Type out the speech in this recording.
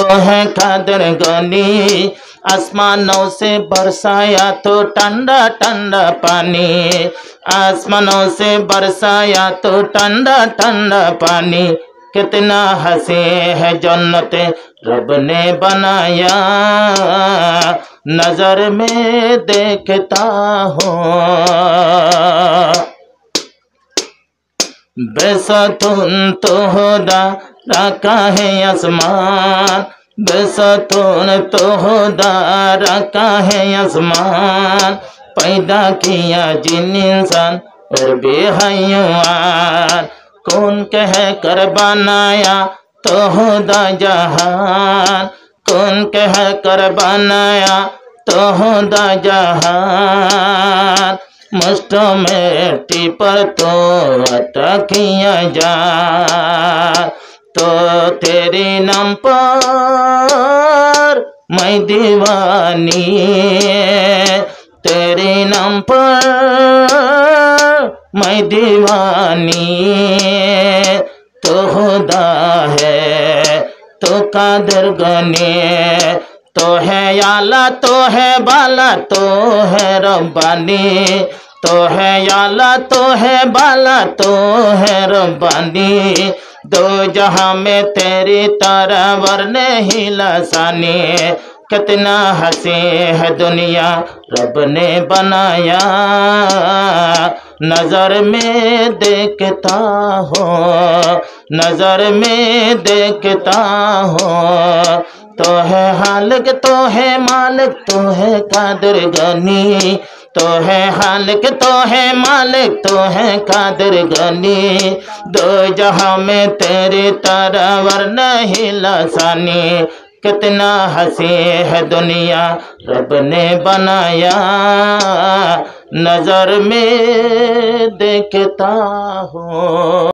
तो है कादर गनी। आसमानों से बरसाया तो ठंडा ठंडा पानी, आसमानों से बरसाया तो ठंडा ठंडा पानी। कितना हंसी है जन्नत रब ने बनाया, नजर में देखता हूँ। बेसतुन तो खुदा रखा है आसमान, बेसतुन तो खुदा रखा है आसमान। पैदा किया जिन इंसान और बेहयान, कौन कह कर बनाया तो खुदा जहान, कौन कह कर बनाया तो खुदा जहान। मुष्ट मिट्टी पर तो अटकिया जा, तो तेरे नाम पर मैं दीवानी, तेरे नाम पर मैं दीवानी। तो खुदा है तो कादर गनी, तो है आला तो है बाला तो है रब्बानी, तो है आला तो है बाला तो है रब्बानी। दो जहां में तेरी तरह वर नहीं लसानी। कितना हंसी है दुनिया रब ने बनाया, नजर में देखता हूँ, नजर में देखता हूँ। तो है हालिक तो है मालिक तो है कादिर गनी, तो है हालिक तो है मालिक तो है कादिर गनी। दो जहां में तेरी तरह वर नहीं लसानी। कितना हंसी है दुनिया रब ने बनाया, नजर में देखता हूँ।